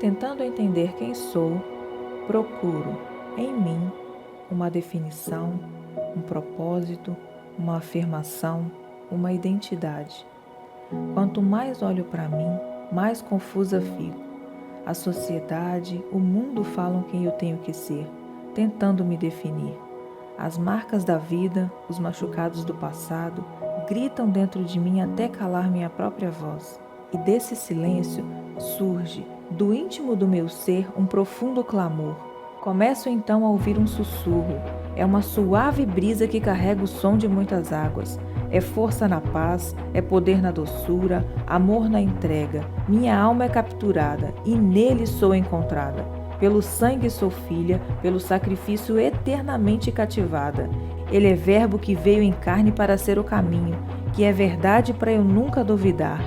Tentando entender quem sou, procuro, em mim, uma definição, um propósito, uma afirmação, uma identidade. Quanto mais olho para mim, mais confusa fico. A sociedade, o mundo falam quem eu tenho que ser, tentando me definir. As marcas da vida, os machucados do passado, gritam dentro de mim até calar minha própria voz. E desse silêncio surge, do íntimo do meu ser, um profundo clamor. Começo então a ouvir um sussurro. É uma suave brisa que carrega o som de muitas águas. É força na paz, é poder na doçura, amor na entrega. Minha alma é capturada e nele sou encontrada. Pelo sangue sou filha, pelo sacrifício eternamente cativada. Ele é verbo que veio em carne para ser o caminho, que é verdade para eu nunca duvidar,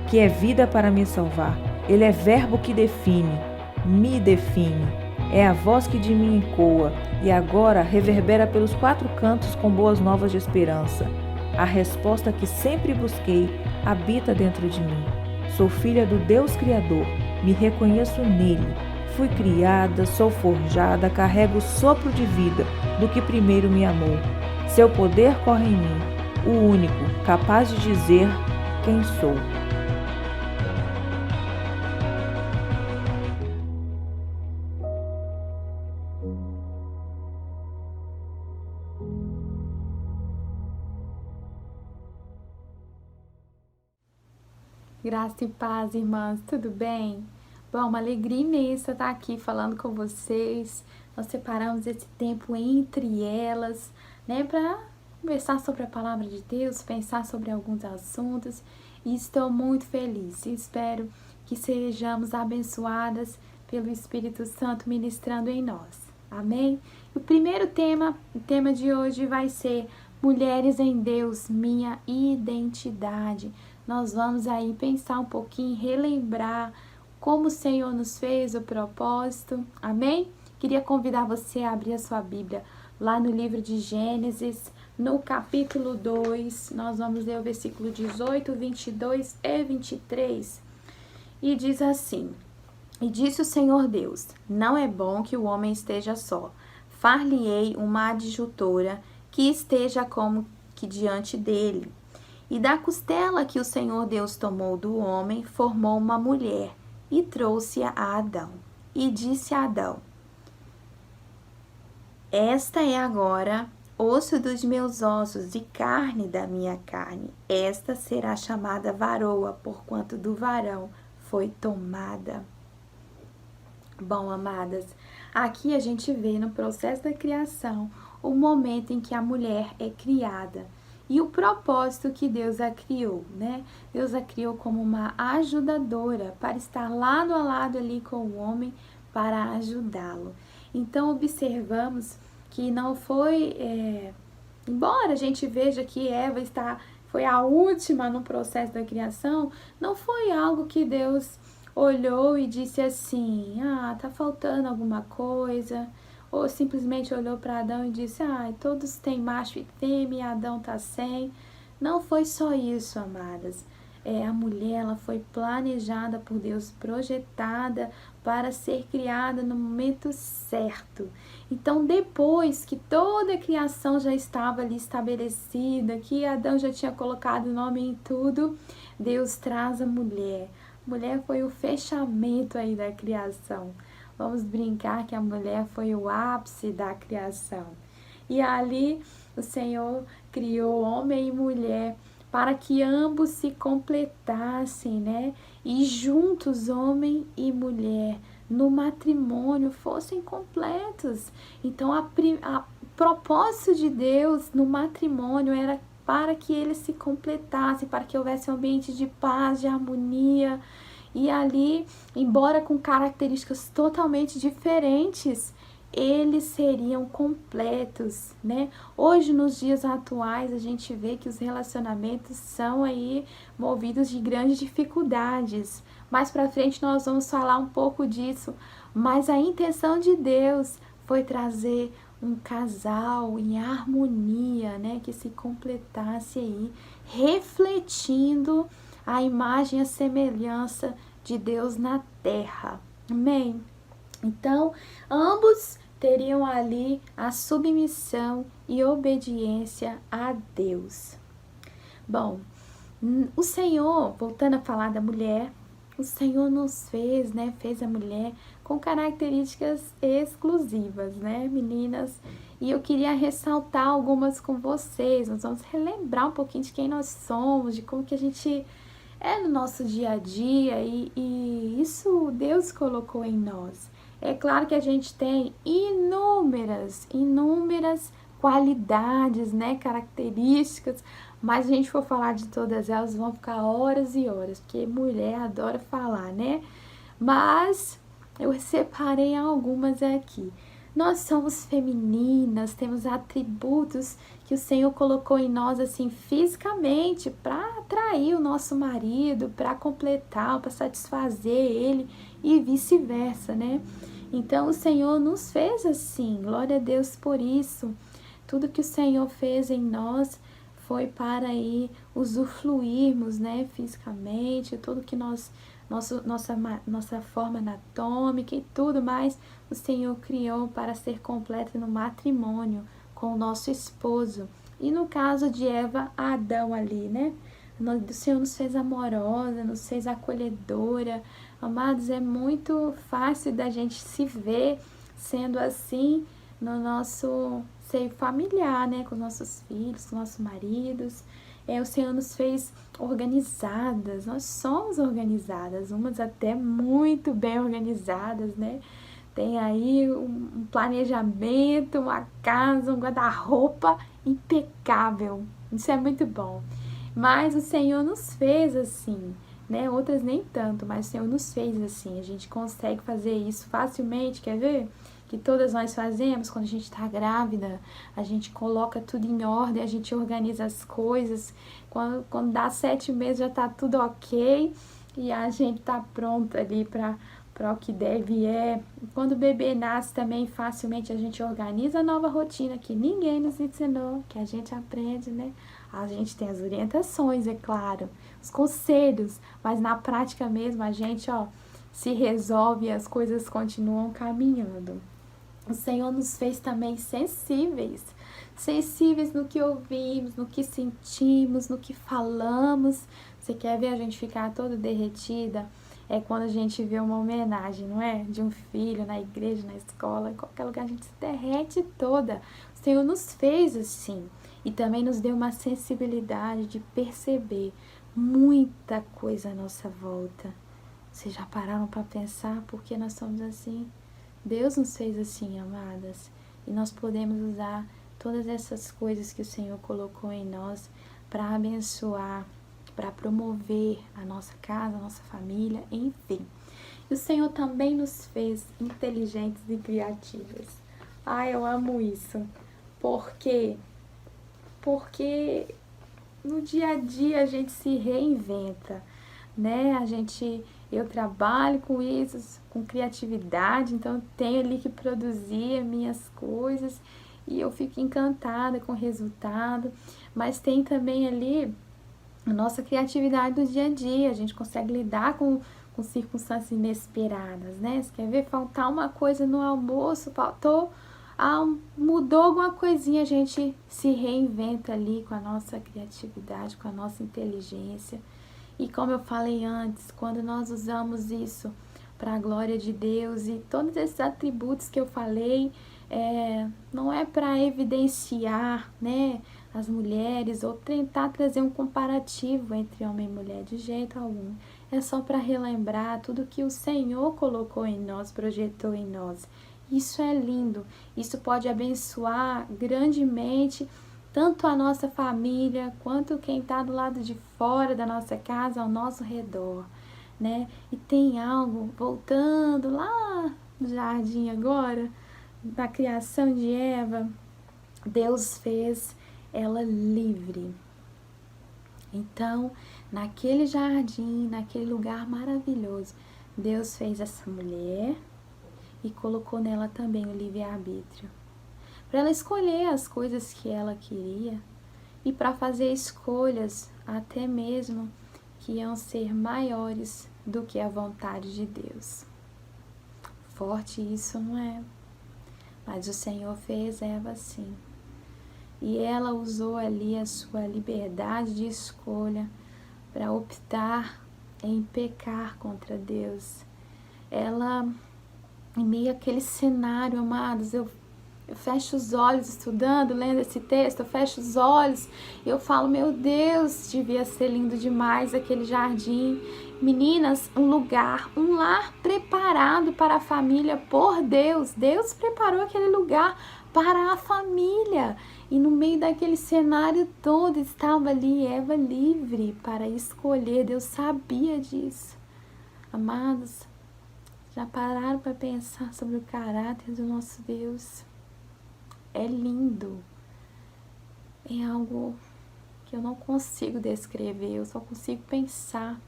que é vida para me salvar. Ele é verbo que define, me define. É a voz que de mim ecoa e agora reverbera pelos quatro cantos com boas novas de esperança. A resposta que sempre busquei habita dentro de mim. Sou filha do Deus Criador, me reconheço nele. Fui criada, sou forjada, carrego o sopro de vida do que primeiro me amou. Seu poder corre em mim, o único capaz de dizer quem sou. Graça e paz, irmãs, tudo bem? Bom, uma alegria imensa estar aqui falando com vocês. Nós separamos esse tempo entre elas, né, para conversar sobre a palavra de Deus, pensar sobre alguns assuntos. E estou muito feliz e espero que sejamos abençoadas pelo Espírito Santo ministrando em nós. Amém? O primeiro tema, o tema de hoje vai ser Mulheres em Deus, minha identidade. Nós vamos aí pensar um pouquinho, relembrar como o Senhor nos fez, o propósito, amém? Queria convidar você a abrir a sua Bíblia lá no livro de Gênesis, no capítulo 2, nós vamos ler o versículo 18, 22 e 23, e diz assim: E disse o Senhor Deus, não é bom que o homem esteja só, far-lhe-ei uma adjutora que esteja como que diante dele. E da costela que o Senhor Deus tomou do homem, formou uma mulher e trouxe-a a Adão. E disse a Adão: Esta é agora osso dos meus ossos e carne da minha carne. Esta será chamada varoa, porquanto do varão foi tomada. Bom, amadas, aqui a gente vê no processo da criação o momento em que a mulher é criada. E o propósito que Deus a criou, né? Deus a criou como uma ajudadora para estar lado a lado ali com o homem para ajudá-lo. Então observamos que não foi, embora a gente veja que Eva foi a última no processo da criação, não foi algo que Deus olhou e disse assim: tá faltando alguma coisa. Ou simplesmente olhou para Adão e disse: todos têm macho e fêmea, e Adão tá sem. Não foi só isso, amadas. A mulher, ela foi planejada por Deus, projetada para ser criada no momento certo. Então, depois que toda a criação já estava ali estabelecida, que Adão já tinha colocado o nome em tudo, Deus traz a mulher. A mulher foi o fechamento aí da criação. Vamos brincar que a mulher foi o ápice da criação. E ali o Senhor criou homem e mulher para que ambos se completassem, né? E juntos, homem e mulher, no matrimônio, fossem completos. Então, o propósito de Deus no matrimônio era para que eles se completassem, para que houvesse um ambiente de paz, de harmonia. E ali, embora com características totalmente diferentes, eles seriam completos, né? Hoje, nos dias atuais, a gente vê que os relacionamentos são aí movidos de grandes dificuldades. Mais pra frente nós vamos falar um pouco disso, mas a intenção de Deus foi trazer um casal em harmonia, né? Que se completasse aí, refletindo a imagem e a semelhança de Deus na terra. Amém? Então, ambos teriam ali a submissão e obediência a Deus. Bom, o Senhor, voltando a falar da mulher, o Senhor nos fez, né? Fez a mulher com características exclusivas, né, meninas? E eu queria ressaltar algumas com vocês. Nós vamos relembrar um pouquinho de quem nós somos, de como que a gente é no nosso dia a dia e isso Deus colocou em nós. É claro que a gente tem inúmeras qualidades, né, características, mas se a gente for falar de todas elas, vão ficar horas e horas, porque mulher adora falar, né? Mas eu separei algumas aqui. Nós somos femininas, temos atributos que o Senhor colocou em nós assim fisicamente para atrair o nosso marido, para completar, para satisfazer ele e vice-versa, né? Então o Senhor nos fez assim. Glória a Deus por isso. Tudo que o Senhor fez em nós foi para aí usufruirmos, né, fisicamente, tudo que nossa forma anatômica e tudo mais, o Senhor criou para ser completo no matrimônio com o nosso esposo. E no caso de Eva, Adão ali, né? O Senhor nos fez amorosa, nos fez acolhedora. Amados, é muito fácil da gente se ver sendo assim no nosso seio familiar, né? Com nossos filhos, com nossos maridos. O Senhor nos fez organizadas, nós somos organizadas, umas até muito bem organizadas, né? Tem aí um planejamento, uma casa, um guarda-roupa impecável. Isso é muito bom. Mas o Senhor nos fez assim, né? Outras nem tanto, mas o Senhor nos fez assim. A gente consegue fazer isso facilmente, quer ver? Que todas nós fazemos quando a gente está grávida, a gente coloca tudo em ordem, a gente organiza as coisas. Quando dá 7 meses já está tudo ok e a gente está pronta ali para o que deve é. Quando o bebê nasce também facilmente a gente organiza a nova rotina que ninguém nos ensinou, que a gente aprende, né? A gente tem as orientações, é claro, os conselhos, mas na prática mesmo a gente, se resolve e as coisas continuam caminhando. O Senhor nos fez também sensíveis no que ouvimos, no que sentimos, no que falamos. Você quer ver a gente ficar toda derretida? É quando a gente vê uma homenagem, não é? De um filho na igreja, na escola, em qualquer lugar, a gente se derrete toda. O Senhor nos fez assim e também nos deu uma sensibilidade de perceber muita coisa à nossa volta. Vocês já pararam para pensar por que nós somos assim? Deus nos fez assim, amadas, e nós podemos usar todas essas coisas que o Senhor colocou em nós para abençoar, para promover a nossa casa, a nossa família, enfim. E o Senhor também nos fez inteligentes e criativas. Eu amo isso. Por quê? Porque no dia a dia a gente se reinventa, né? Eu trabalho com isso, com criatividade, então eu tenho ali que produzir as minhas coisas e eu fico encantada com o resultado, mas tem também ali a nossa criatividade do dia a dia, a gente consegue lidar com circunstâncias inesperadas, né? Você quer ver faltar uma coisa no almoço, mudou alguma coisinha, a gente se reinventa ali com a nossa criatividade, com a nossa inteligência. E como eu falei antes, quando nós usamos isso para a glória de Deus e todos esses atributos que eu falei, não é para evidenciar, né, as mulheres ou tentar trazer um comparativo entre homem e mulher de jeito algum. É só para relembrar tudo que o Senhor colocou em nós, projetou em nós. Isso é lindo, isso pode abençoar grandemente tanto a nossa família, quanto quem está do lado de fora da nossa casa, ao nosso redor, né? E tem algo, voltando lá no jardim agora, na criação de Eva, Deus fez ela livre. Então, naquele jardim, naquele lugar maravilhoso, Deus fez essa mulher e colocou nela também o livre-arbítrio, para ela escolher as coisas que ela queria e para fazer escolhas até mesmo que iam ser maiores do que a vontade de Deus. Forte isso, não é? Mas o Senhor fez Eva assim. E ela usou ali a sua liberdade de escolha para optar em pecar contra Deus. Ela, em meio àquele cenário, amados, eu fecho os olhos estudando, lendo esse texto, eu fecho os olhos e eu falo, meu Deus, devia ser lindo demais aquele jardim. Meninas, um lugar, um lar preparado para a família por Deus. Deus preparou aquele lugar para a família. E no meio daquele cenário todo estava ali Eva livre para escolher. Deus sabia disso. Amados, já pararam para pensar sobre o caráter do nosso Deus? É lindo. É algo que eu não consigo descrever, eu só consigo pensar.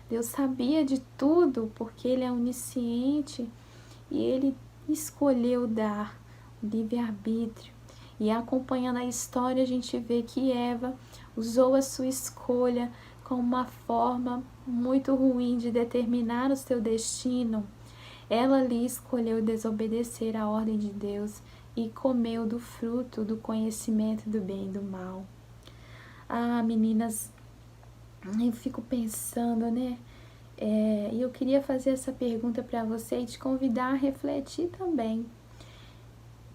Deus sabia de tudo porque Ele é onisciente e Ele escolheu dar o livre-arbítrio. E acompanhando a história, a gente vê que Eva usou a sua escolha como uma forma muito ruim de determinar o seu destino. Ela ali escolheu desobedecer à ordem de Deus e comeu do fruto do conhecimento do bem e do mal. Ah, meninas, eu fico pensando, né? E eu queria fazer essa pergunta para você e te convidar a refletir também.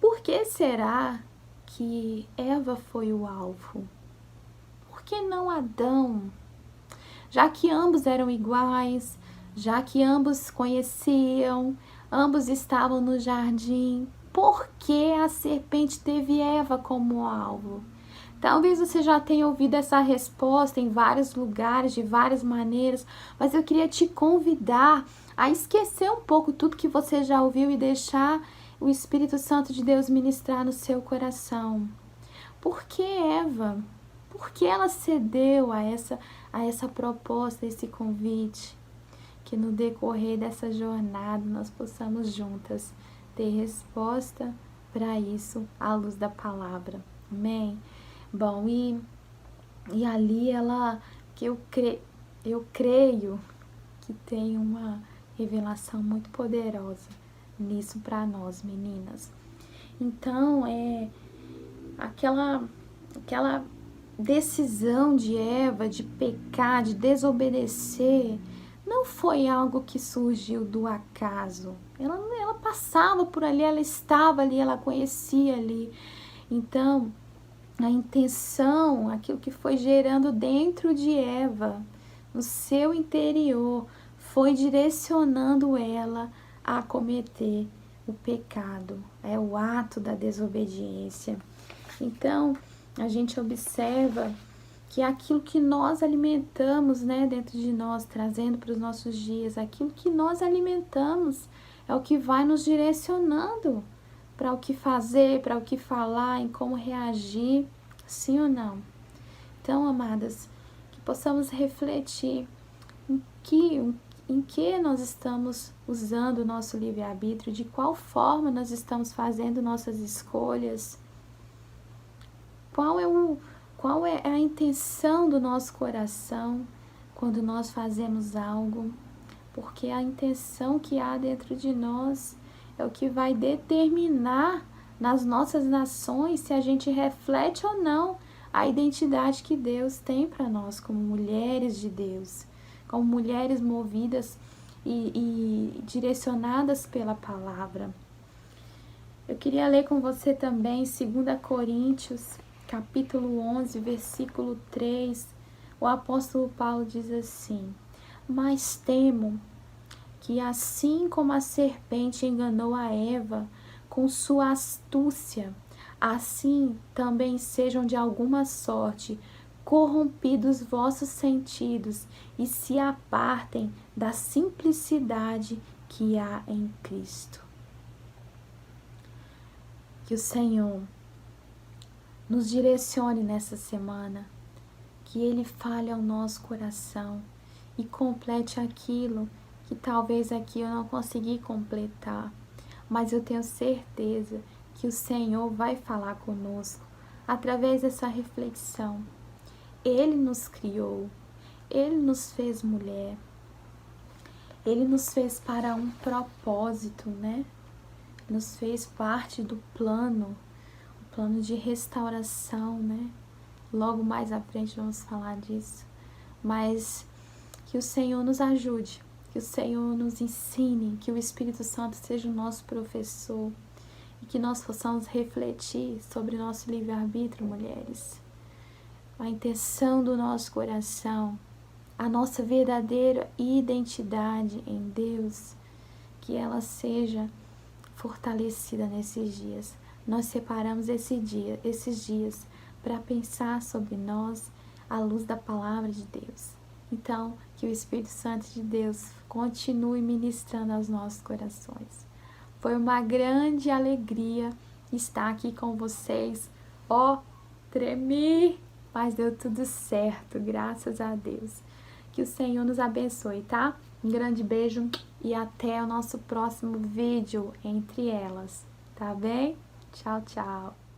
Por que será que Eva foi o alvo? Por que não Adão? Já que ambos eram iguais, já que ambos conheciam, ambos estavam no jardim, por que a serpente teve Eva como alvo? Talvez você já tenha ouvido essa resposta em vários lugares, de várias maneiras, mas eu queria te convidar a esquecer um pouco tudo que você já ouviu e deixar o Espírito Santo de Deus ministrar no seu coração. Por que Eva? Por que ela cedeu a essa proposta, a esse convite? Que no decorrer dessa jornada nós possamos juntas ter resposta para isso à luz da palavra. Amém? Bom, e ali eu creio que tem uma revelação muito poderosa nisso para nós, meninas. Então, aquela decisão de Eva de pecar, de desobedecer, não foi algo que surgiu do acaso. Ela passava por ali, ela estava ali, ela conhecia ali. Então, a intenção, aquilo que foi gerando dentro de Eva, no seu interior, foi direcionando ela a cometer o pecado, é o ato da desobediência. Então, a gente observa que aquilo que nós alimentamos, né, dentro de nós, trazendo para os nossos dias, aquilo que nós alimentamos é o que vai nos direcionando para o que fazer, para o que falar, em como reagir, sim ou não? Então, amadas, que possamos refletir em que nós estamos usando o nosso livre-arbítrio, de qual forma nós estamos fazendo nossas escolhas, qual é a intenção do nosso coração quando nós fazemos algo, porque a intenção que há dentro de nós é o que vai determinar nas nossas nações se a gente reflete ou não a identidade que Deus tem para nós como mulheres de Deus, como mulheres movidas e direcionadas pela palavra. Eu queria ler com você também 2 Coríntios, capítulo 11, versículo 3. O apóstolo Paulo diz assim: mas temo que assim como a serpente enganou a Eva com sua astúcia, assim também sejam de alguma sorte corrompidos vossos sentidos e se apartem da simplicidade que há em Cristo. Que o Senhor nos direcione nessa semana, que Ele fale ao nosso coração e complete aquilo que talvez aqui eu não consegui completar, mas eu tenho certeza que o Senhor vai falar conosco através dessa reflexão. Ele nos criou, Ele nos fez mulher, Ele nos fez para um propósito, né? Nos fez parte do plano, o plano de restauração, né? Logo mais à frente vamos falar disso. Mas que o Senhor nos ajude, que o Senhor nos ensine, que o Espírito Santo seja o nosso professor e que nós possamos refletir sobre nosso livre-arbítrio, mulheres. A intenção do nosso coração, a nossa verdadeira identidade em Deus, que ela seja fortalecida nesses dias. Nós separamos esses dias para pensar sobre nós à luz da palavra de Deus. Então, que o Espírito Santo de Deus continue ministrando aos nossos corações. Foi uma grande alegria estar aqui com vocês. Tremi, mas deu tudo certo, graças a Deus. Que o Senhor nos abençoe, tá? Um grande beijo e até o nosso próximo vídeo entre elas, tá bem? Tchau, tchau.